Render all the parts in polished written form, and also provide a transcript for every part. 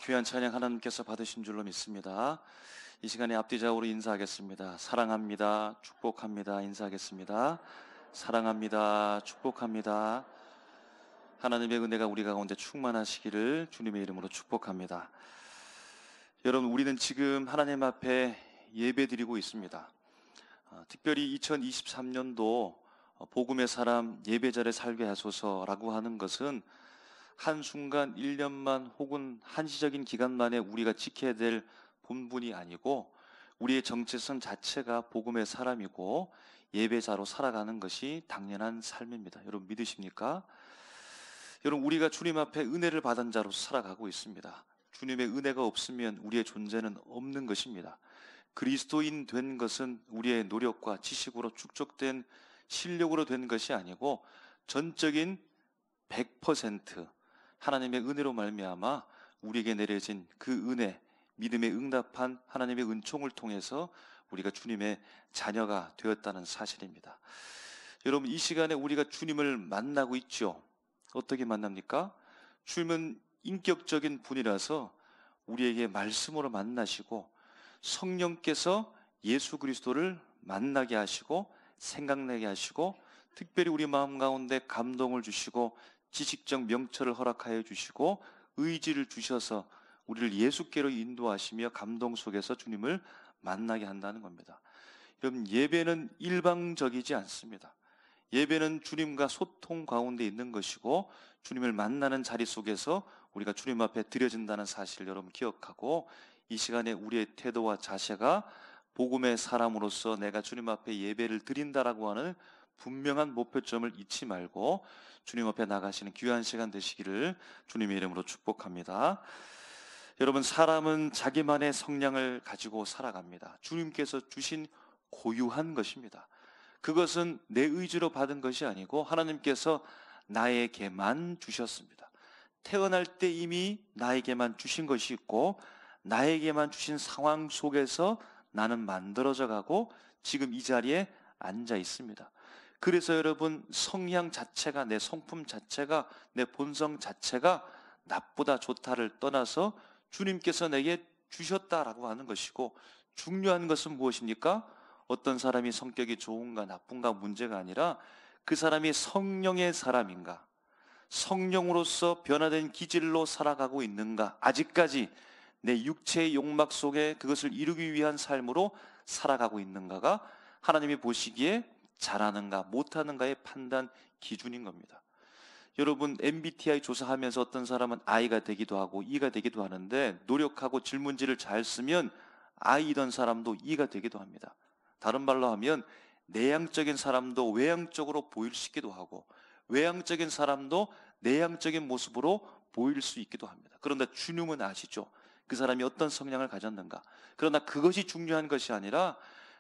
귀한 찬양 하나님께서 받으신 줄로 믿습니다. 이 시간에 앞뒤좌우로 인사하겠습니다. 사랑합니다. 축복합니다. 인사하겠습니다. 사랑합니다. 축복합니다. 하나님의 은혜가 우리 가운데 충만하시기를 주님의 이름으로 축복합니다. 여러분, 우리는 지금 하나님 앞에 예배드리고 있습니다. 특별히 2023년도 복음의 사람 예배자를 살게 하소서라고 하는 것은 한순간 1년만 혹은 한시적인 기간만에 우리가 지켜야 될 본분이 아니고 우리의 정체성 자체가 복음의 사람이고 예배자로 살아가는 것이 당연한 삶입니다. 여러분 믿으십니까? 여러분, 우리가 주님 앞에 은혜를 받은 자로서 살아가고 있습니다. 주님의 은혜가 없으면 우리의 존재는 없는 것입니다. 그리스도인 된 것은 우리의 노력과 지식으로 축적된 실력으로 된 것이 아니고 전적인 100% 하나님의 은혜로 말미암아 우리에게 내려진 그 은혜, 믿음에 응답한 하나님의 은총을 통해서 우리가 주님의 자녀가 되었다는 사실입니다. 여러분, 이 시간에 우리가 주님을 만나고 있죠. 어떻게 만납니까? 주님은 인격적인 분이라서 우리에게 말씀으로 만나시고 성령께서 예수 그리스도를 만나게 하시고 생각나게 하시고 특별히 우리 마음 가운데 감동을 주시고 지식적 명철을 허락하여 주시고 의지를 주셔서 우리를 예수께로 인도하시며 감동 속에서 주님을 만나게 한다는 겁니다. 여러분, 예배는 일방적이지 않습니다. 예배는 주님과 소통 가운데 있는 것이고 주님을 만나는 자리 속에서 우리가 주님 앞에 드려진다는 사실을 여러분 기억하고 이 시간에 우리의 태도와 자세가 복음의 사람으로서 내가 주님 앞에 예배를 드린다라고 하는 분명한 목표점을 잊지 말고 주님 앞에 나가시는 귀한 시간 되시기를 주님의 이름으로 축복합니다. 여러분, 사람은 자기만의 성량을 가지고 살아갑니다. 주님께서 주신 고유한 것입니다. 그것은 내 의지로 받은 것이 아니고 하나님께서 나에게만 주셨습니다. 태어날 때 이미 나에게만 주신 것이 있고 나에게만 주신 상황 속에서 나는 만들어져 가고 지금 이 자리에 앉아 있습니다. 그래서 여러분, 성향 자체가, 내 성품 자체가, 내 본성 자체가 나쁘다 좋다를 떠나서 주님께서 내게 주셨다라고 하는 것이고 중요한 것은 무엇입니까? 어떤 사람이 성격이 좋은가 나쁜가 문제가 아니라 그 사람이 성령의 사람인가, 성령으로서 변화된 기질로 살아가고 있는가, 아직까지 내 육체의 욕망 속에 그것을 이루기 위한 삶으로 살아가고 있는가가 하나님이 보시기에 잘하는가 못하는가의 판단 기준인 겁니다. 여러분, MBTI 조사하면서 어떤 사람은 I가 되기도 하고 E가 되기도 하는데 노력하고 질문지를 잘 쓰면 I이던 사람도 E가 되기도 합니다. 다른 말로 하면 내향적인 사람도 외향적으로 보일 수 있기도 하고 외향적인 사람도 내향적인 모습으로 보일 수 있기도 합니다. 그런데 주님은 아시죠? 그 사람이 어떤 성향을 가졌는가. 그러나 그것이 중요한 것이 아니라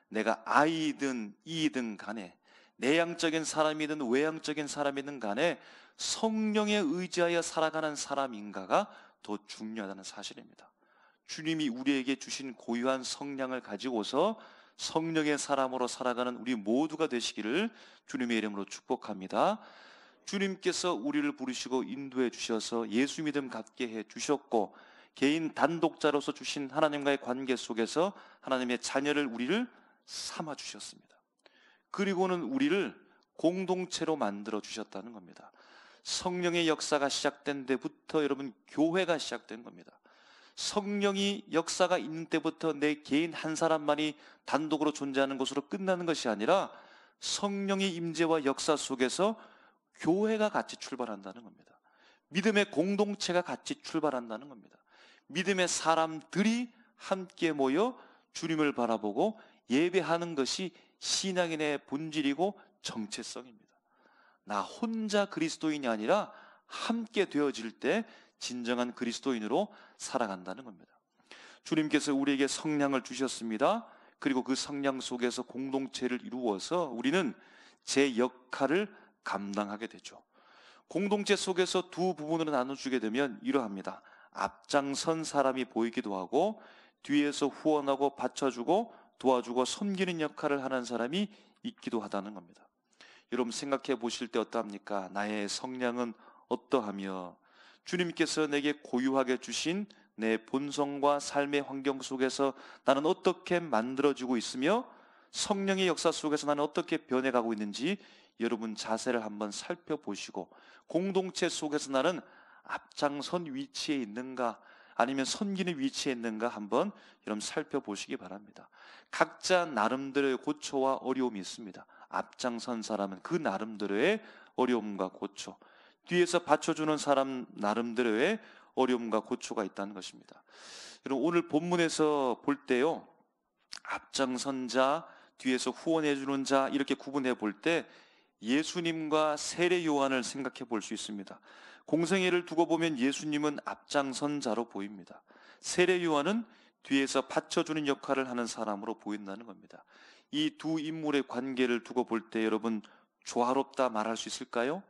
내가 I든 E든 간에 내향적인 사람이든 외향적인 사람이든 간에 성령에 의지하여 살아가는 사람인가가 더 중요하다는 사실입니다. 주님이 우리에게 주신 고유한 성량을 가지고서 성령의 사람으로 살아가는 우리 모두가 되시기를 주님의 이름으로 축복합니다. 주님께서 우리를 부르시고 인도해 주셔서 예수 믿음 갖게 해 주셨고 개인 단독자로서 주신 하나님과의 관계 속에서 하나님의 자녀를 우리를 삼아 주셨습니다. 그리고는 우리를 공동체로 만들어 주셨다는 겁니다. 성령의 역사가 시작된 데부터 여러분 교회가 시작된 겁니다. 성령이 역사가 있는 때부터 내 개인 한 사람만이 단독으로 존재하는 것으로 끝나는 것이 아니라 성령의 임재와 역사 속에서 교회가 같이 출발한다는 겁니다. 믿음의 공동체가 같이 출발한다는 겁니다. 믿음의 사람들이 함께 모여 주님을 바라보고 예배하는 것이 신앙인의 본질이고 정체성입니다. 나 혼자 그리스도인이 아니라 함께 되어질 때 진정한 그리스도인으로 살아간다는 겁니다. 주님께서 우리에게 성량을 주셨습니다. 그리고 그 성량 속에서 공동체를 이루어서 우리는 제 역할을 감당하게 되죠. 공동체 속에서 두 부분으로 나눠주게 되면 이러합니다. 앞장선 사람이 보이기도 하고 뒤에서 후원하고 받쳐주고 도와주고 섬기는 역할을 하는 사람이 있기도 하다는 겁니다. 여러분 생각해 보실 때 어떠합니까? 나의 성량은 어떠하며 주님께서 내게 고유하게 주신 내 본성과 삶의 환경 속에서 나는 어떻게 만들어지고 있으며 성령의 역사 속에서 나는 어떻게 변해가고 있는지 여러분 자세를 한번 살펴보시고, 공동체 속에서 나는 앞장선 위치에 있는가 아니면 섬기는 위치에 있는가 한번 여러분 살펴보시기 바랍니다. 각자 나름대로의 고초와 어려움이 있습니다. 앞장선 사람은 그 나름대로의 어려움과 고초, 뒤에서 받쳐주는 사람 나름대로의 어려움과 고초가 있다는 것입니다. 여러분 오늘 본문에서 볼 때요, 앞장선 자, 뒤에서 후원해주는 자 이렇게 구분해 볼 때 예수님과 세례 요한을 생각해 볼 수 있습니다. 공생애를 두고 보면 예수님은 앞장선 자로 보입니다. 세례 요한은 뒤에서 받쳐주는 역할을 하는 사람으로 보인다는 겁니다. 이 두 인물의 관계를 두고 볼 때 여러분 조화롭다 말할 수 있을까요?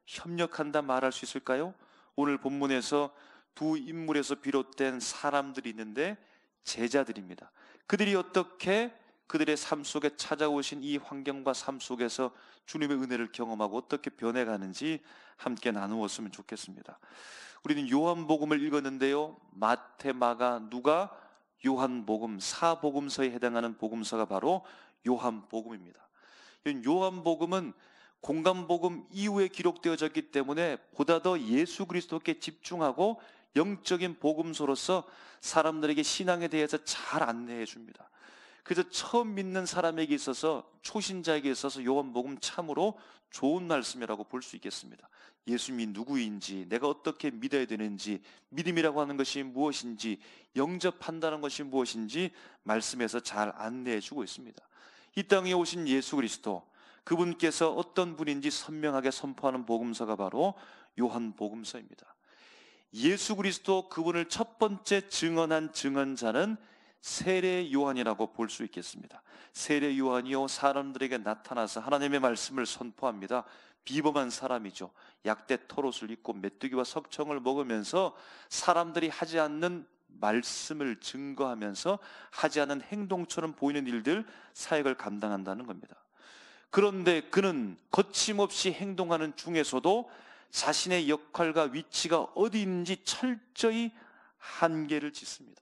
협력한다 말할 수 있을까요? 오늘 본문에서 두 인물에서 비롯된 사람들이 있는데 제자들입니다. 그들이 어떻게 그들의 삶 속에 찾아오신 이 환경과 삶 속에서 주님의 은혜를 경험하고 어떻게 변해가는지 함께 나누었으면 좋겠습니다. 우리는 요한복음을 읽었는데요, 마태, 마가, 누가, 요한복음, 사복음서에 해당하는 복음서가 바로 요한복음입니다. 요한복음은 공간복음 이후에 기록되어졌기 때문에 보다 더 예수 그리스도께 집중하고 영적인 복음서로서 사람들에게 신앙에 대해서 잘 안내해 줍니다. 그래서 처음 믿는 사람에게 있어서, 초신자에게 있어서 요한복음 참으로 좋은 말씀이라고 볼 수 있겠습니다. 예수님이 누구인지, 내가 어떻게 믿어야 되는지, 믿음이라고 하는 것이 무엇인지, 영접한다는 것이 무엇인지 말씀에서 잘 안내해 주고 있습니다. 이 땅에 오신 예수 그리스도, 그분께서 어떤 분인지 선명하게 선포하는 복음서가 바로 요한복음서입니다. 예수 그리스도 그분을 첫 번째 증언한 증언자는 세례 요한이라고 볼 수 있겠습니다. 세례 요한이요, 사람들에게 나타나서 하나님의 말씀을 선포합니다. 비범한 사람이죠. 약대 털옷을 입고 메뚜기와 석청을 먹으면서 사람들이 하지 않는 말씀을 증거하면서 하지 않은 행동처럼 보이는 일들, 사역을 감당한다는 겁니다. 그런데 그는 거침없이 행동하는 중에서도 자신의 역할과 위치가 어디 있는지 철저히 한계를 짓습니다.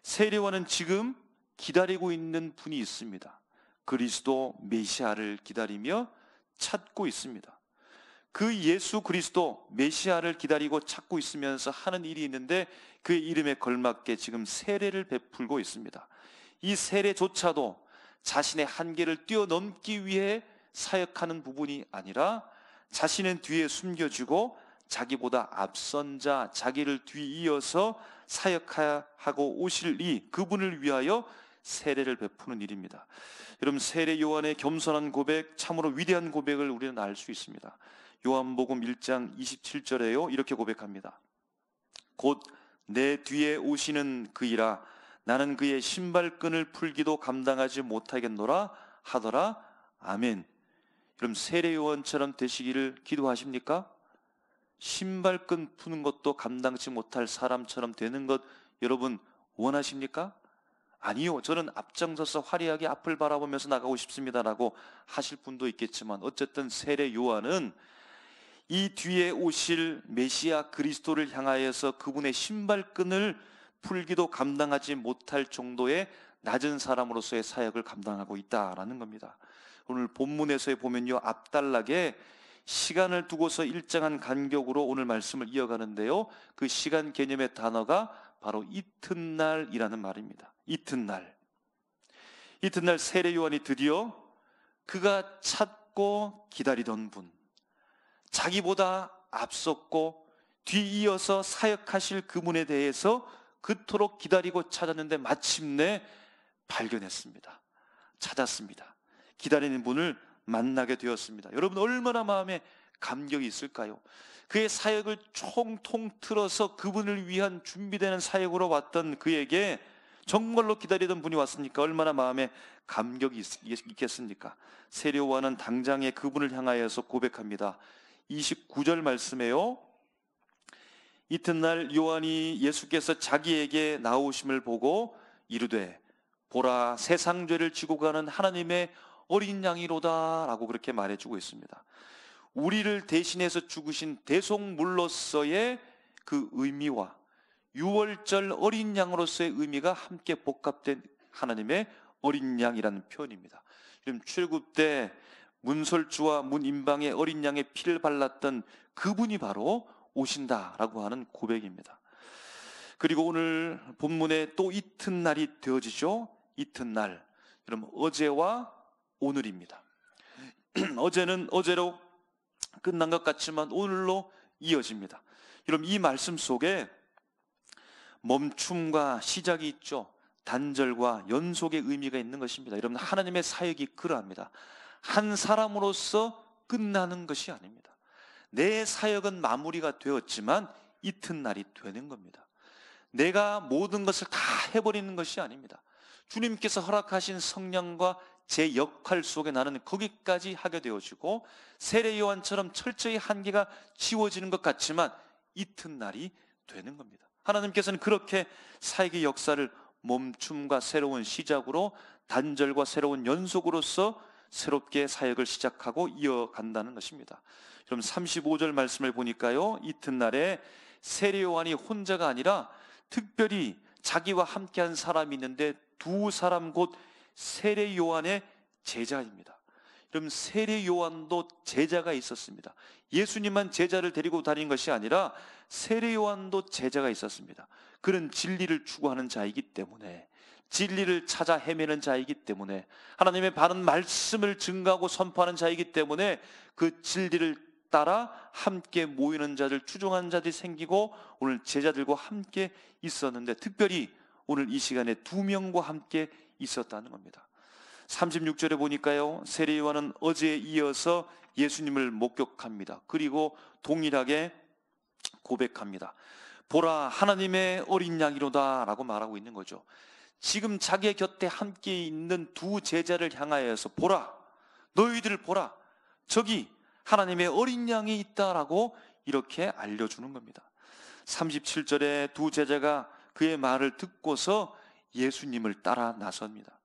세례요한은 지금 기다리고 있는 분이 있습니다. 그리스도 메시아를 기다리며 찾고 있습니다. 그 예수 그리스도 메시아를 기다리고 찾고 있으면서 하는 일이 있는데 그의 이름에 걸맞게 지금 세례를 베풀고 있습니다. 이 세례조차도 자신의 한계를 뛰어넘기 위해 사역하는 부분이 아니라 자신은 뒤에 숨겨지고 자기보다 앞선 자, 자기를 뒤이어서 사역하고 오실 이 그분을 위하여 세례를 베푸는 일입니다. 여러분, 세례 요한의 겸손한 고백, 참으로 위대한 고백을 우리는 알 수 있습니다. 요한복음 1장 27절에요 이렇게 고백합니다. 곧 내 뒤에 오시는 그이라 나는 그의 신발끈을 풀기도 감당하지 못하겠노라 하더라. 아멘. 그럼 세례 요한처럼 되시기를 기도하십니까? 신발끈 푸는 것도 감당치 못할 사람처럼 되는 것 여러분 원하십니까? 아니요, 저는 앞장서서 화려하게 앞을 바라보면서 나가고 싶습니다라고 하실 분도 있겠지만, 어쨌든 세례 요한은 이 뒤에 오실 메시아 그리스도를 향하여서 그분의 신발끈을 풀기도 감당하지 못할 정도의 낮은 사람으로서의 사역을 감당하고 있다라는 겁니다. 오늘 본문에서 보면요, 앞단락에 시간을 두고서 일정한 간격으로 오늘 말씀을 이어가는데요, 그 시간 개념의 단어가 바로 이튿날이라는 말입니다. 이튿날 세례 요한이 드디어 그가 찾고 기다리던 분, 자기보다 앞섰고 뒤이어서 사역하실 그분에 대해서 그토록 기다리고 찾았는데 마침내 발견했습니다. 찾았습니다. 기다리는 분을 만나게 되었습니다. 여러분, 얼마나 마음에 감격이 있을까요? 그의 사역을 총통 틀어서 그분을 위한 준비되는 사역으로 왔던 그에게 정말로 기다리던 분이 왔으니까 얼마나 마음에 감격이 있겠습니까? 세례 요한은 당장에 그분을 향하여서 고백합니다. 29절 말씀에요, 이튿날 요한이 예수께서 자기에게 나오심을 보고 이르되 보라, 세상 죄를 지고 가는 하나님의 어린 양이로다 라고 그렇게 말해주고 있습니다. 우리를 대신해서 죽으신 대속물로서의 그 의미와 유월절 어린 양으로서의 의미가 함께 복합된 하나님의 어린 양이라는 표현입니다. 지금 출애굽 때 문설주와 문인방의 어린 양의 피를 발랐던 그분이 바로 오신다라고 하는 고백입니다. 그리고 오늘 본문에 또 이튿날이 되어지죠. 이튿날, 여러분 어제와 오늘입니다. 어제는 어제로 끝난 것 같지만 오늘로 이어집니다. 여러분 이 말씀 속에 멈춤과 시작이 있죠. 단절과 연속의 의미가 있는 것입니다. 여러분 하나님의 사역이 그러합니다. 한 사람으로서 끝나는 것이 아닙니다. 내 사역은 마무리가 되었지만 이튿날이 되는 겁니다. 내가 모든 것을 다 해버리는 것이 아닙니다. 주님께서 허락하신 성령과 제 역할 속에 나는 거기까지 하게 되어지고 세례 요한처럼 철저히 한계가 지워지는 것 같지만 이튿날이 되는 겁니다. 하나님께서는 그렇게 사역의 역사를 멈춤과 새로운 시작으로, 단절과 새로운 연속으로서 새롭게 사역을 시작하고 이어간다는 것입니다. 그럼 35절 말씀을 보니까요, 이튿날에 세례 요한이 혼자가 아니라 특별히 자기와 함께한 사람이 있는데 두 사람 곧 세례 요한의 제자입니다. 그럼 세례 요한도 제자가 있었습니다. 예수님만 제자를 데리고 다닌 것이 아니라 세례 요한도 제자가 있었습니다. 그는 진리를 추구하는 자이기 때문에, 진리를 찾아 헤매는 자이기 때문에, 하나님의 바른 말씀을 증거하고 선포하는 자이기 때문에 그 진리를 따라 함께 모이는 자들, 추종하는 자들이 생기고 오늘 제자들과 함께 있었는데 특별히 오늘 이 시간에 두 명과 함께 있었다는 겁니다. 36절에 보니까요, 세례 요한은 어제에 이어서 예수님을 목격합니다. 그리고 동일하게 고백합니다. 보라, 하나님의 어린 양이로다 라고 말하고 있는 거죠. 지금 자기의 곁에 함께 있는 두 제자를 향하여서 보라, 너희들 보라, 저기 하나님의 어린 양이 있다라고 이렇게 알려주는 겁니다. 37절에 두 제자가 그의 말을 듣고서 예수님을 따라 나섭니다.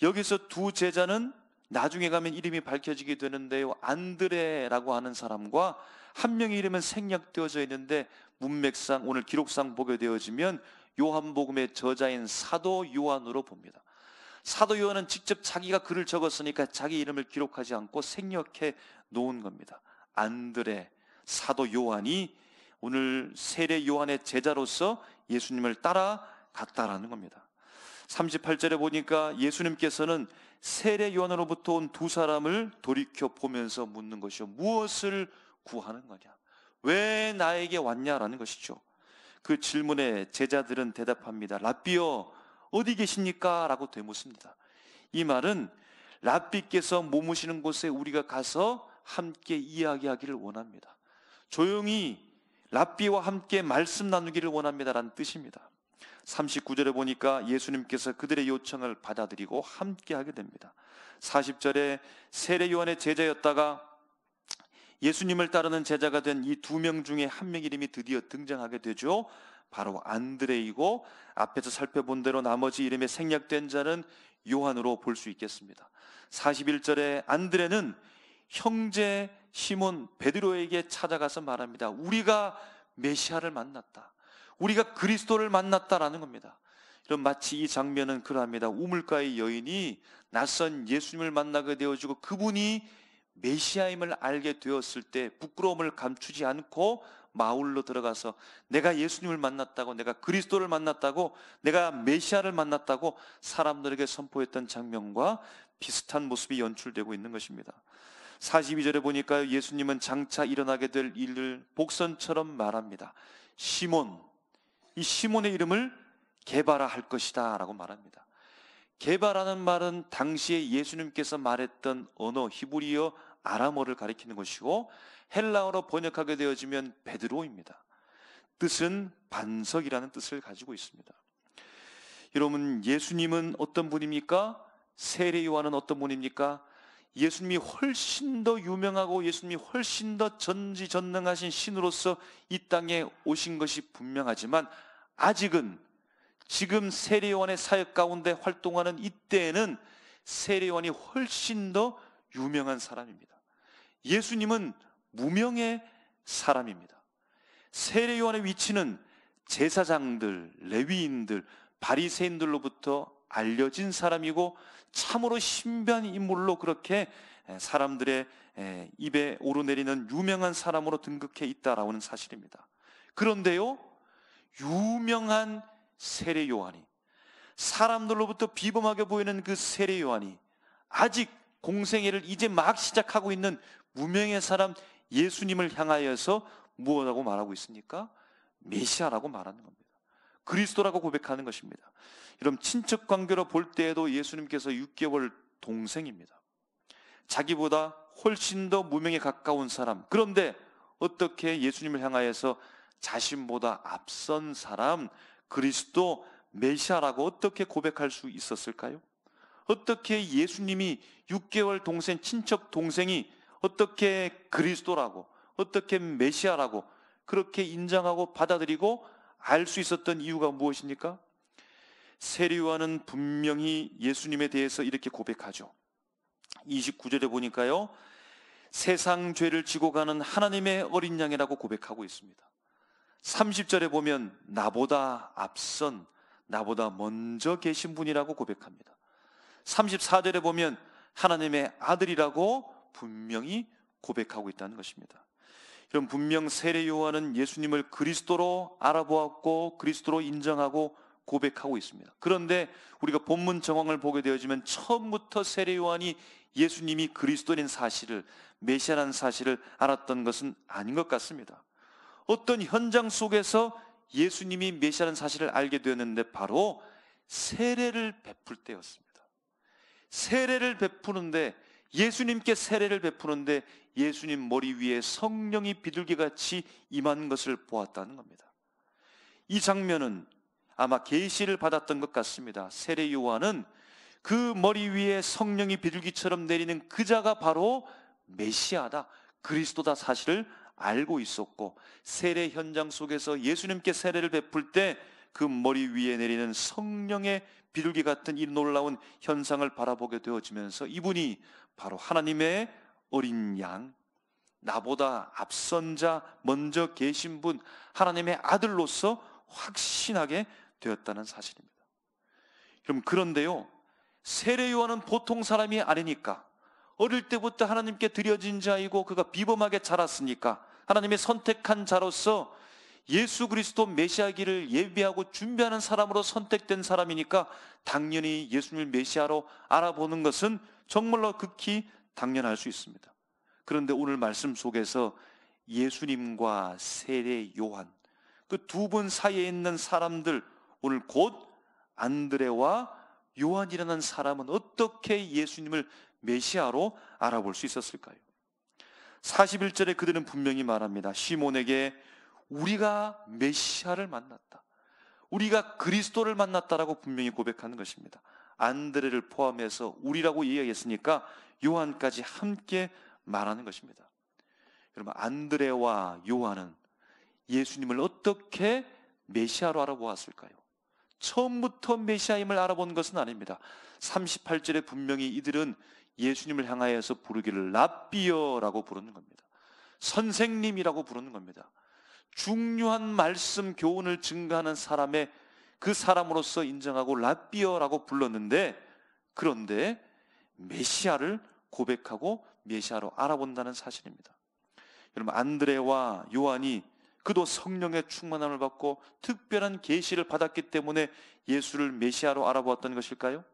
여기서 두 제자는 나중에 가면 이름이 밝혀지게 되는데요, 안드레라고 하는 사람과 한 명의 이름은 생략되어져 있는데 문맥상 오늘 기록상 보게 되어지면 요한복음의 저자인 사도 요한으로 봅니다. 사도 요한은 직접 자기가 글을 적었으니까 자기 이름을 기록하지 않고 생략해 놓은 겁니다. 안드레, 사도 요한이 오늘 세례 요한의 제자로서 예수님을 따라갔다라는 겁니다. 38절에 보니까 예수님께서는 세례 요한으로부터 온 두 사람을 돌이켜 보면서 묻는 것이요, 무엇을 구하는 거냐, 왜 나에게 왔냐라는 것이죠. 그 질문에 제자들은 대답합니다. 랍비여, 어디 계십니까? 라고 되묻습니다. 이 말은 랍비께서 머무시는 곳에 우리가 가서 함께 이야기하기를 원합니다. 조용히 랍비와 함께 말씀 나누기를 원합니다라는 뜻입니다. 39절에 보니까 예수님께서 그들의 요청을 받아들이고 함께 하게 됩니다. 40절에 세례 요한의 제자였다가 예수님을 따르는 제자가 된 이 두 명 중에 한 명 이름이 드디어 등장하게 되죠. 바로 안드레이고, 앞에서 살펴본 대로 나머지 이름에 생략된 자는 요한으로 볼 수 있겠습니다. 41절에 안드레는 형제 시몬 베드로에게 찾아가서 말합니다. 우리가 메시아를 만났다, 우리가 그리스도를 만났다라는 겁니다. 이런 마치 이 장면은 그러합니다. 우물가의 여인이 낯선 예수님을 만나게 되어지고 그분이 메시아임을 알게 되었을 때 부끄러움을 감추지 않고 마을로 들어가서 내가 예수님을 만났다고, 내가 그리스도를 만났다고, 내가 메시아를 만났다고 사람들에게 선포했던 장면과 비슷한 모습이 연출되고 있는 것입니다. 42절에 보니까 예수님은 장차 일어나게 될 일을 복선처럼 말합니다. 시몬, 이 시몬의 이름을 게바라 할 것이다 라고 말합니다. 게바라는 말은 당시에 예수님께서 말했던 언어 히브리어 아람어를 가리키는 것이고 헬라어로 번역하게 되어지면 베드로입니다. 뜻은 반석이라는 뜻을 가지고 있습니다. 여러분, 예수님은 어떤 분입니까? 세례 요한은 어떤 분입니까? 예수님이 훨씬 더 유명하고 예수님이 훨씬 더 전지전능하신 신으로서 이 땅에 오신 것이 분명하지만 아직은 지금 세례 요한의 사역 가운데 활동하는 이때에는 세례 요한이 훨씬 더 유명한 사람입니다. 예수님은 무명의 사람입니다. 세례 요한의 위치는 제사장들, 레위인들, 바리새인들로부터 알려진 사람이고 참으로 신비한 인물로 그렇게 사람들의 입에 오르내리는 유명한 사람으로 등극해 있다라는 사실입니다. 그런데요, 유명한 세례 요한이, 사람들로부터 비범하게 보이는 그 세례 요한이 아직 공생애를 이제 막 시작하고 있는 무명의 사람 예수님을 향하여서 무엇하고 말하고 있습니까? 메시아라고 말하는 겁니다. 그리스도라고 고백하는 것입니다. 여러분, 친척 관계로 볼 때에도 예수님께서 6개월 동생입니다. 자기보다 훨씬 더 무명에 가까운 사람, 그런데 어떻게 예수님을 향하여서 자신보다 앞선 사람 그리스도 메시아라고 어떻게 고백할 수 있었을까요? 어떻게 예수님이 6개월 동생, 친척 동생이 어떻게 그리스도라고, 어떻게 메시아라고 그렇게 인정하고 받아들이고 알 수 있었던 이유가 무엇입니까? 세례 요한은 분명히 예수님에 대해서 이렇게 고백하죠. 29절에 보니까요, 세상 죄를 지고 가는 하나님의 어린 양이라고 고백하고 있습니다. 30절에 보면 나보다 앞선, 나보다 먼저 계신 분이라고 고백합니다. 34절에 보면 하나님의 아들이라고 분명히 고백하고 있다는 것입니다. 그럼 분명 세례 요한은 예수님을 그리스도로 알아보았고 그리스도로 인정하고 고백하고 있습니다. 그런데 우리가 본문 정황을 보게 되어지면 처음부터 세례 요한이 예수님이 그리스도인 사실을, 메시아라는 사실을 알았던 것은 아닌 것 같습니다. 어떤 현장 속에서 예수님이 메시아라는 사실을 알게 되었는데 바로 세례를 베풀 때였습니다. 세례를 베푸는데, 예수님께 세례를 베푸는데 예수님 머리 위에 성령이 비둘기같이 임한 것을 보았다는 겁니다. 이 장면은 아마 계시를 받았던 것 같습니다. 세례 요한은 그 머리 위에 성령이 비둘기처럼 내리는 그 자가 바로 메시아다, 그리스도다 사실을 알고 있었고, 세례 현장 속에서 예수님께 세례를 베풀 때 그 머리 위에 내리는 성령의 비둘기 같은 이 놀라운 현상을 바라보게 되어지면서 이분이 바로 하나님의 어린 양, 나보다 앞선 자, 먼저 계신 분, 하나님의 아들로서 확신하게 되었다는 사실입니다. 그런데요, 세례 요한은 보통 사람이 아니니까, 어릴 때부터 하나님께 드려진 자이고 그가 비범하게 자랐으니까 하나님의 선택한 자로서 예수 그리스도 메시아기를 예비하고 준비하는 사람으로 선택된 사람이니까 당연히 예수님을 메시아로 알아보는 것은 정말로 극히 당연할 수 있습니다. 그런데 오늘 말씀 속에서 예수님과 세례 요한, 그 두 분 사이에 있는 사람들, 오늘 곧 안드레와 요한이라는 사람은 어떻게 예수님을 메시아로 알아볼 수 있었을까요? 41절에 그들은 분명히 말합니다. 시몬에게 우리가 메시아를 만났다, 우리가 그리스도를 만났다라고 분명히 고백하는 것입니다. 안드레를 포함해서 우리라고 이야기했으니까 요한까지 함께 말하는 것입니다. 여러분, 안드레와 요한은 예수님을 어떻게 메시아로 알아보았을까요? 처음부터 메시아임을 알아본 것은 아닙니다. 38절에 분명히 이들은 예수님을 향하여서 부르기를 랍비어라고 부르는 겁니다. 선생님이라고 부르는 겁니다. 중요한 말씀 교훈을 증거하는 사람의 그 사람으로서 인정하고 랍비어라고 불렀는데, 그런데 메시아를 고백하고 메시아로 알아본다는 사실입니다. 여러분, 안드레와 요한이 그도 성령의 충만함을 받고 특별한 계시를 받았기 때문에 예수를 메시아로 알아보았던 것일까요?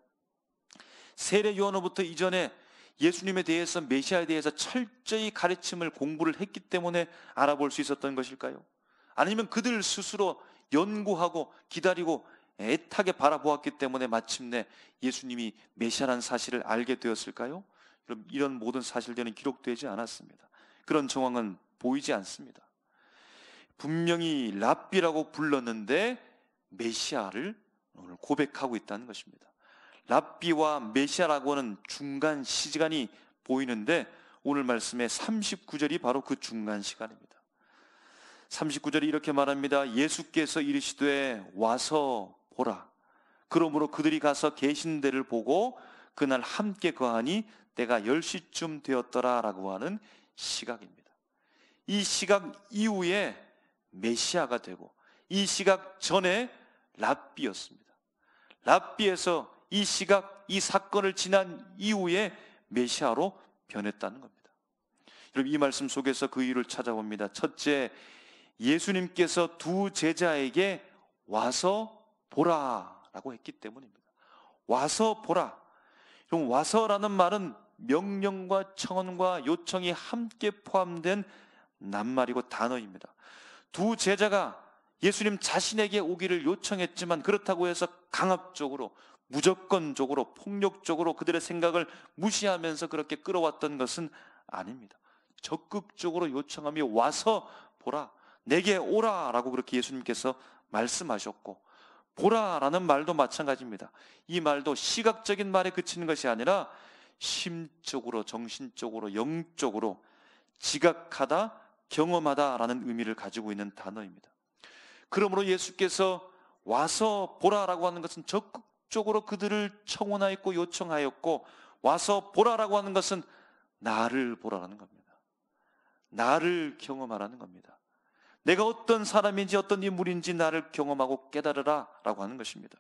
세례 요한으로부터 이전에 예수님에 대해서, 메시아에 대해서 철저히 가르침을, 공부를 했기 때문에 알아볼 수 있었던 것일까요? 아니면 그들 스스로 연구하고 기다리고 애타게 바라보았기 때문에 마침내 예수님이 메시아라는 사실을 알게 되었을까요? 여러분, 이런 모든 사실들은 기록되지 않았습니다. 그런 정황은 보이지 않습니다. 분명히 랍비라고 불렀는데 메시아를 오늘 고백하고 있다는 것입니다. 랍비와 메시아라고 하는 중간 시간이 보이는데 오늘 말씀의 39절이 바로 그 중간 시간입니다. 39절이 이렇게 말합니다. 예수께서 이르시되 와서 보라. 그러므로 그들이 가서 계신 데를 보고 그날 함께 거하니 때가 10시쯤 되었더라 라고 하는 시각입니다. 이 시각 이후에 메시아가 되고, 이 시각 전에 랍비였습니다. 랍비에서 이 시각, 이 사건을 지난 이후에 메시아로 변했다는 겁니다. 여러분, 이 말씀 속에서 그 이유를 찾아봅니다. 첫째, 예수님께서 두 제자에게 와서 보라라고 했기 때문입니다. 와서 보라. 그럼 와서라는 말은 명령과 청원과 요청이 함께 포함된 낱말이고 단어입니다. 두 제자가 예수님 자신에게 오기를 요청했지만 그렇다고 해서 강압적으로, 무조건적으로, 폭력적으로 그들의 생각을 무시하면서 그렇게 끌어왔던 것은 아닙니다. 적극적으로 요청하며 와서 보라, 내게 오라라고 그렇게 예수님께서 말씀하셨고, 보라라는 말도 마찬가지입니다. 이 말도 시각적인 말에 그치는 것이 아니라 심적으로, 정신적으로, 영적으로 지각하다, 경험하다라는 의미를 가지고 있는 단어입니다. 그러므로 예수께서 와서 보라라고 하는 것은 적극적으로 그들을 청원하였고 요청하였고, 와서 보라라고 하는 것은 나를 보라라는 겁니다. 나를 경험하라는 겁니다. 내가 어떤 사람인지 어떤 인물인지 나를 경험하고 깨달으라 라고 하는 것입니다.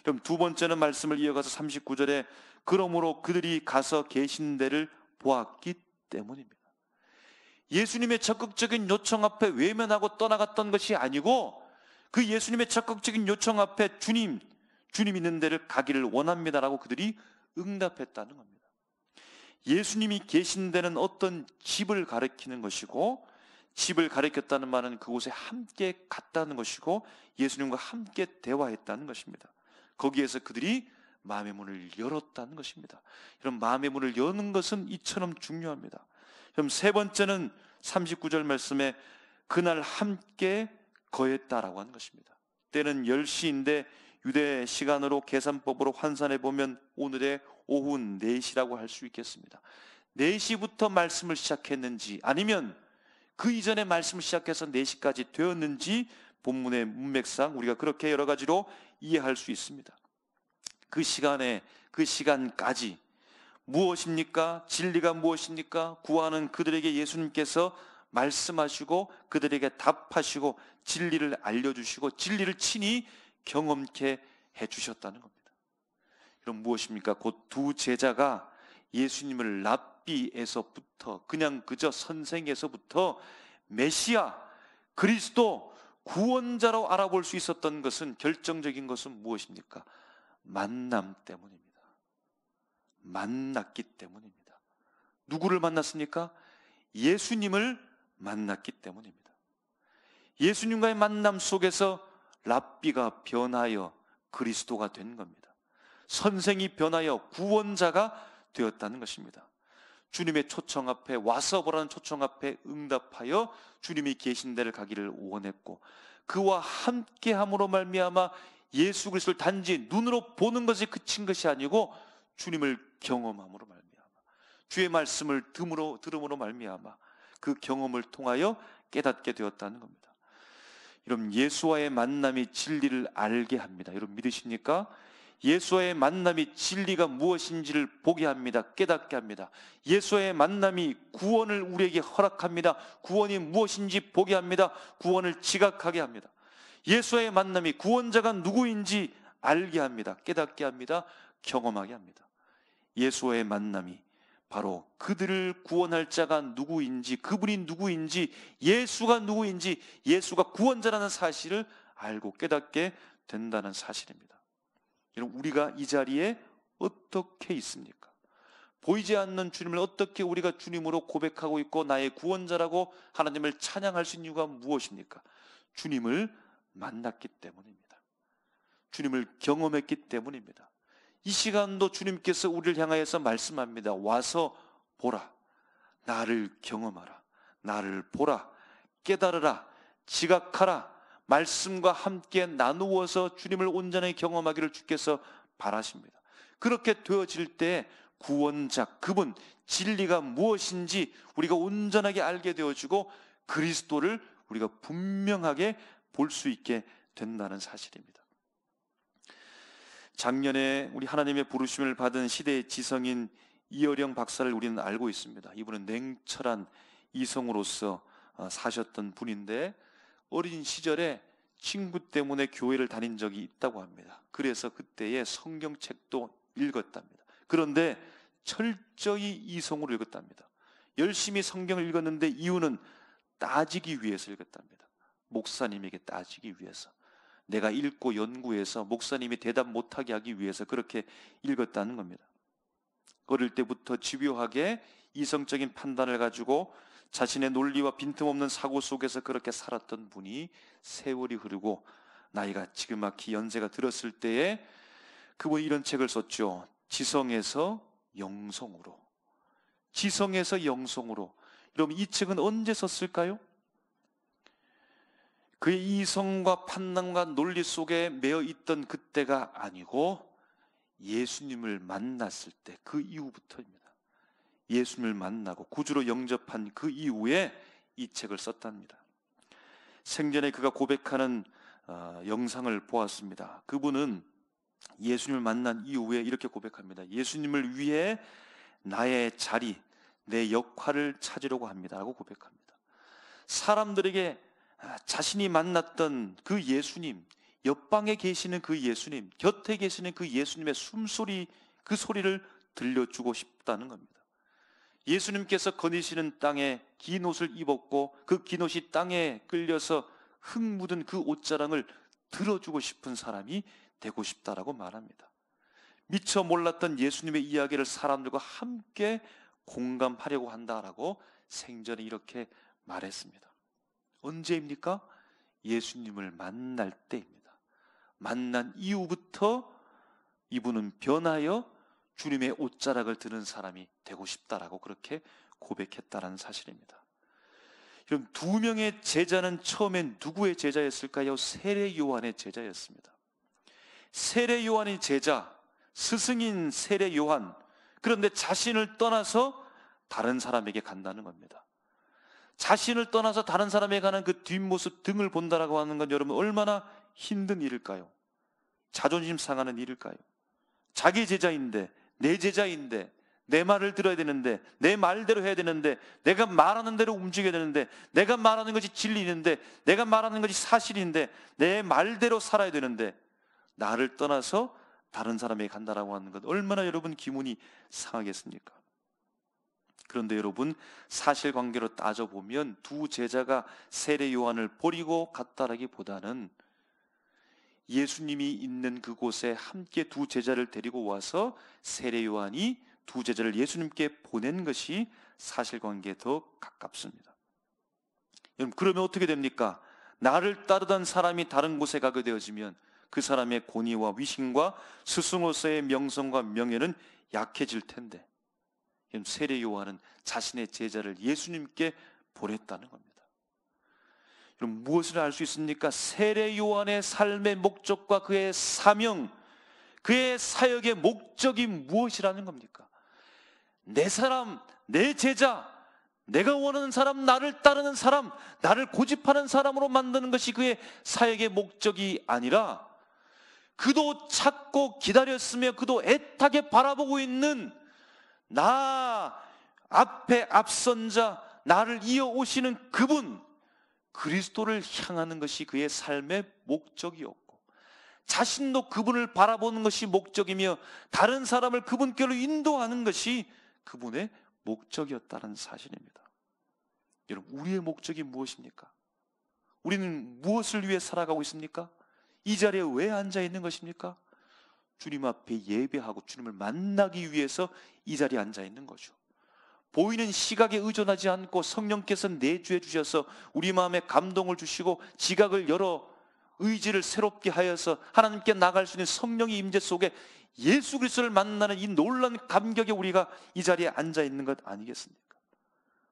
그럼 두 번째는 말씀을 이어가서 39절에 그러므로 그들이 가서 계신 데를 보았기 때문입니다. 예수님의 적극적인 요청 앞에 외면하고 떠나갔던 것이 아니고, 그 예수님의 적극적인 요청 앞에 주님 있는 데를 가기를 원합니다라고 그들이 응답했다는 겁니다. 예수님이 계신 데는 어떤 집을 가리키는 것이고, 집을 가리켰다는 말은 그곳에 함께 갔다는 것이고 예수님과 함께 대화했다는 것입니다. 거기에서 그들이 마음의 문을 열었다는 것입니다. 이런 마음의 문을 여는 것은 이처럼 중요합니다. 그럼 세 번째는 39절 말씀에 그날 함께 거했다라고 하는 것입니다. 때는 10시인데 유대 시간으로 계산법으로 환산해 보면 오늘의 오후 4시라고 할 수 있겠습니다. 4시부터 말씀을 시작했는지 아니면 그 이전에 말씀을 시작해서 4시까지 되었는지 본문의 문맥상 우리가 그렇게 여러 가지로 이해할 수 있습니다. 그 시간에, 그 시간까지 무엇입니까? 진리가 무엇입니까? 구하는 그들에게 예수님께서 말씀하시고 그들에게 답하시고 진리를 알려주시고 진리를 친히 경험케 해주셨다는 겁니다. 그럼 무엇입니까? 곧 두 제자가 예수님을 랍비에서부터, 그냥 그저 선생에서부터 메시아, 그리스도, 구원자로 알아볼 수 있었던 것은, 결정적인 것은 무엇입니까? 만남 때문입니다. 만났기 때문입니다. 누구를 만났습니까? 예수님을 만났기 때문입니다. 예수님과의 만남 속에서 랍비가 변하여 그리스도가 된 겁니다. 선생이 변하여 구원자가 되었다는 것입니다. 주님의 초청 앞에, 와서 보라는 초청 앞에 응답하여 주님이 계신 데를 가기를 원했고, 그와 함께함으로 말미암아 예수 그리스도를 단지 눈으로 보는 것에 그친 것이 아니고 주님을 경험함으로 말미암아, 주의 말씀을 들음으로 말미암아 그 경험을 통하여 깨닫게 되었다는 겁니다. 여러분, 예수와의 만남이 진리를 알게 합니다. 여러분 믿으십니까? 예수와의 만남이 진리가 무엇인지를 보게 합니다. 깨닫게 합니다. 예수와의 만남이 구원을 우리에게 허락합니다. 구원이 무엇인지 보게 합니다. 구원을 지각하게 합니다. 예수와의 만남이 구원자가 누구인지 알게 합니다. 깨닫게 합니다. 경험하게 합니다. 예수와의 만남이 바로 그들을 구원할 자가 누구인지, 그분이 누구인지, 예수가 누구인지, 예수가 구원자라는 사실을 알고 깨닫게 된다는 사실입니다. 여러분, 우리가 이 자리에 어떻게 있습니까? 보이지 않는 주님을 어떻게 우리가 주님으로 고백하고 있고 나의 구원자라고 하나님을 찬양할 수 있는 이유가 무엇입니까? 주님을 만났기 때문입니다. 주님을 경험했기 때문입니다. 이 시간도 주님께서 우리를 향하여서 말씀합니다. 와서 보라, 나를 경험하라, 나를 보라, 깨달으라, 지각하라, 말씀과 함께 나누어서 주님을 온전히 경험하기를 주께서 바라십니다. 그렇게 되어질 때 구원자, 그분, 진리가 무엇인지 우리가 온전하게 알게 되어지고 그리스도를 우리가 분명하게 볼 수 있게 된다는 사실입니다. 작년에 우리 하나님의 부르심을 받은 시대의 지성인 이어령 박사를 우리는 알고 있습니다. 이분은 냉철한 이성으로서 사셨던 분인데 어린 시절에 친구 때문에 교회를 다닌 적이 있다고 합니다. 그래서 그때의 성경책도 읽었답니다. 그런데 철저히 이성으로 읽었답니다. 열심히 성경을 읽었는데 이유는 따지기 위해서 읽었답니다. 목사님에게 따지기 위해서. 내가 읽고 연구해서 목사님이 대답 못하게 하기 위해서 그렇게 읽었다는 겁니다. 어릴 때부터 집요하게 이성적인 판단을 가지고 자신의 논리와 빈틈없는 사고 속에서 그렇게 살았던 분이 세월이 흐르고 나이가 지그마키 연세가 들었을 때에 그분이 이런 책을 썼죠. 지성에서 영성으로. 지성에서 영성으로. 여러분, 이 책은 언제 썼을까요? 그의 이성과 판단과 논리 속에 매여 있던 그때가 아니고 예수님을 만났을 때, 그 이후부터입니다. 예수님을 만나고 구주로 영접한 그 이후에 이 책을 썼답니다. 생전에 그가 고백하는 영상을 보았습니다. 그분은 예수님을 만난 이후에 이렇게 고백합니다. 예수님을 위해 나의 자리, 내 역할을 찾으려고 합니다 라고 고백합니다. 사람들에게 자신이 만났던 그 예수님, 옆방에 계시는 그 예수님, 곁에 계시는 그 예수님의 숨소리, 그 소리를 들려주고 싶다는 겁니다. 예수님께서 거니시는 땅에 긴 옷을 입었고 그 긴 옷이 땅에 끌려서 흙 묻은 그 옷자락을 들어주고 싶은 사람이 되고 싶다라고 말합니다. 미처 몰랐던 예수님의 이야기를 사람들과 함께 공감하려고 한다라고 생전에 이렇게 말했습니다. 언제입니까? 예수님을 만날 때입니다. 만난 이후부터 이분은 변하여 주님의 옷자락을 드는 사람이 되고 싶다라고 그렇게 고백했다라는 사실입니다. 그럼 두 명의 제자는 처음엔 누구의 제자였을까요? 세례 요한의 제자였습니다. 세례 요한의 제자, 스승인 세례 요한. 그런데 자신을 떠나서 다른 사람에게 간다는 겁니다. 자신을 떠나서 다른 사람에게 가는 그 뒷모습 등을 본다라고 하는 건 여러분 얼마나 힘든 일일까요? 자존심 상하는 일일까요? 자기 제자인데, 내 제자인데, 내 말을 들어야 되는데, 내 말대로 해야 되는데, 내가 말하는 대로 움직여야 되는데, 내가 말하는 것이 진리인데, 내가 말하는 것이 사실인데, 내 말대로 살아야 되는데, 나를 떠나서 다른 사람에게 간다라고 하는 것 얼마나 여러분 기분이 상하겠습니까? 그런데 여러분, 사실관계로 따져보면 두 제자가 세례 요한을 버리고 갔다라기보다는 예수님이 있는 그곳에 함께 두 제자를 데리고 와서 세례 요한이 두 제자를 예수님께 보낸 것이 사실관계에 더 가깝습니다. 여러분, 그러면 어떻게 됩니까? 나를 따르던 사람이 다른 곳에 가게 되어지면 그 사람의 권위와 위신과 스승으로서의 명성과 명예는 약해질 텐데, 세례 요한은 자신의 제자를 예수님께 보냈다는 겁니다. 그럼 무엇을 알 수 있습니까? 세례 요한의 삶의 목적과 그의 사명, 그의 사역의 목적이 무엇이라는 겁니까? 내 사람, 내 제자, 내가 원하는 사람, 나를 따르는 사람, 나를 고집하는 사람으로 만드는 것이 그의 사역의 목적이 아니라 그도 찾고 기다렸으며 그도 애타게 바라보고 있는 나 앞에 앞선 자, 나를 이어오시는 그분, 그리스도를 향하는 것이 그의 삶의 목적이었고, 자신도 그분을 바라보는 것이 목적이며 다른 사람을 그분께로 인도하는 것이 그분의 목적이었다는 사실입니다. 여러분, 우리의 목적이 무엇입니까? 우리는 무엇을 위해 살아가고 있습니까? 이 자리에 왜 앉아 있는 것입니까? 주님 앞에 예배하고 주님을 만나기 위해서 이 자리에 앉아 있는 거죠. 보이는 시각에 의존하지 않고 성령께서 내주해 주셔서 우리 마음에 감동을 주시고 지각을 열어 의지를 새롭게 하여서 하나님께 나갈 수 있는 성령의 임재 속에 예수 그리스도를 만나는 이 놀라운 감격에 우리가 이 자리에 앉아 있는 것 아니겠습니까?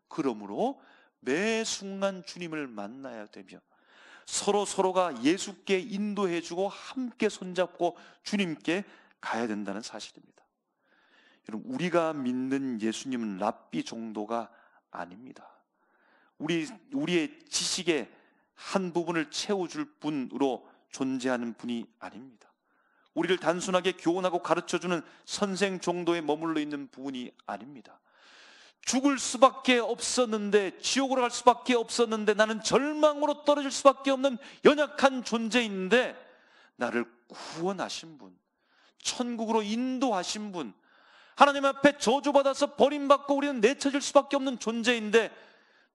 그러므로 매 순간 주님을 만나야 되며 서로가 예수께 인도해주고 함께 손잡고 주님께 가야 된다는 사실입니다. 여러분, 우리가 믿는 예수님은 랍비 정도가 아닙니다. 우리의 지식의 한 부분을 채워줄 분으로 존재하는 분이 아닙니다. 우리를 단순하게 교훈하고 가르쳐주는 선생 정도에 머물러 있는 분이 아닙니다. 죽을 수밖에 없었는데, 지옥으로 갈 수밖에 없었는데, 나는 절망으로 떨어질 수밖에 없는 연약한 존재인데 나를 구원하신 분, 천국으로 인도하신 분, 하나님 앞에 저주받아서 버림받고 우리는 내쳐질 수밖에 없는 존재인데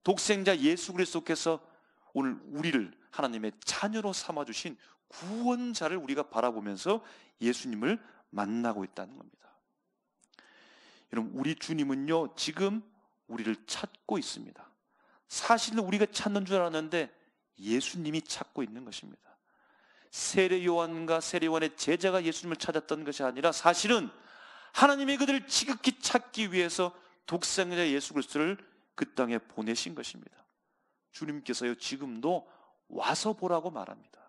독생자 예수 그리스도께서 오늘 우리를 하나님의 자녀로 삼아주신 구원자를 우리가 바라보면서 예수님을 만나고 있다는 겁니다. 여러분, 우리 주님은요 지금 우리를 찾고 있습니다. 사실은 우리가 찾는 줄 알았는데 예수님이 찾고 있는 것입니다. 세례 요한과 세례 요한의 제자가 예수님을 찾았던 것이 아니라 사실은 하나님이 그들을 지극히 찾기 위해서 독생자 예수 그리스도를 그 땅에 보내신 것입니다. 주님께서요 지금도 와서 보라고 말합니다.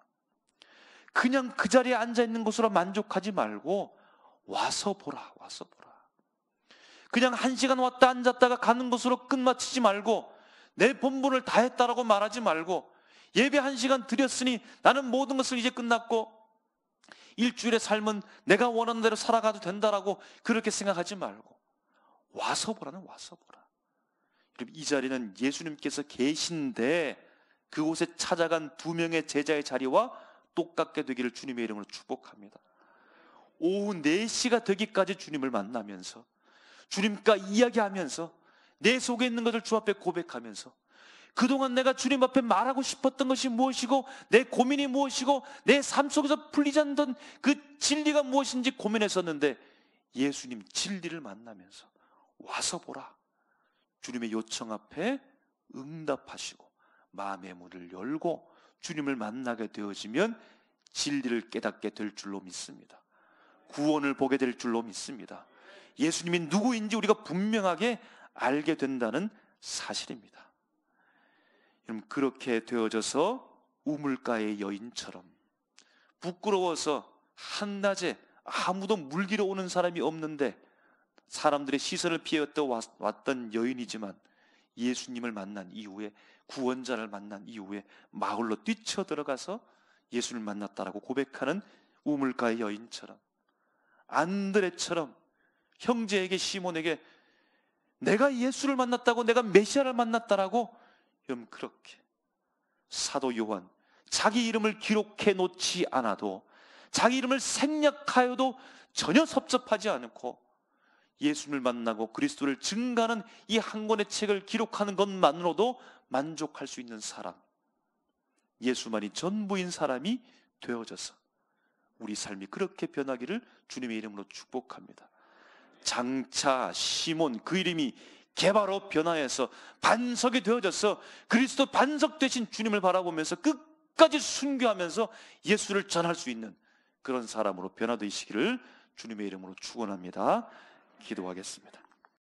그냥 그 자리에 앉아 있는 것으로 만족하지 말고 와서 보라, 와서 보라. 그냥 1시간 왔다 앉았다가 가는 것으로 끝마치지 말고 내 본분을 다했다라고 말하지 말고 예배 1시간 드렸으니 나는 모든 것을 이제 끝났고 일주일의 삶은 내가 원하는 대로 살아가도 된다라고 그렇게 생각하지 말고 와서 보라는 와서 보라. 이 자리는 예수님께서 계신데 그곳에 찾아간 2명의 제자의 자리와 똑같게 되기를 주님의 이름으로 축복합니다. 오후 4시가 되기까지 주님을 만나면서 주님과 이야기하면서 내 속에 있는 것을 주 앞에 고백하면서 그동안 내가 주님 앞에 말하고 싶었던 것이 무엇이고 내 고민이 무엇이고 내 삶 속에서 풀리지 않던 그 진리가 무엇인지 고민했었는데 예수님 진리를 만나면서 와서 보라. 주님의 요청 앞에 응답하시고 마음의 문을 열고 주님을 만나게 되어지면 진리를 깨닫게 될 줄로 믿습니다. 구원을 보게 될 줄로 믿습니다. 예수님이 누구인지 우리가 분명하게 알게 된다는 사실입니다. 여러분, 그렇게 되어져서 우물가의 여인처럼 부끄러워서 한낮에 아무도 물기로 오는 사람이 없는데 사람들의 시선을 피해 왔던 여인이지만 예수님을 만난 이후에, 구원자를 만난 이후에 마을로 뛰쳐들어가서 예수를 만났다라고 고백하는 우물가의 여인처럼, 안드레처럼 형제에게, 시몬에게 내가 예수를 만났다고, 내가 메시아를 만났다라고, 여러분, 그렇게 사도 요한 자기 이름을 기록해 놓지 않아도, 자기 이름을 생략하여도 전혀 섭섭하지 않고 예수를 만나고 그리스도를 증거하는 이 한 권의 책을 기록하는 것만으로도 만족할 수 있는 사람, 예수만이 전부인 사람이 되어져서 우리 삶이 그렇게 변하기를 주님의 이름으로 축복합니다. 장차 시몬, 그 이름이 개바로 변화해서 반석이 되어져서 그리스도 반석 되신 주님을 바라보면서 끝까지 순교하면서 예수를 전할 수 있는 그런 사람으로 변화되시기를 주님의 이름으로 축원합니다. 기도하겠습니다.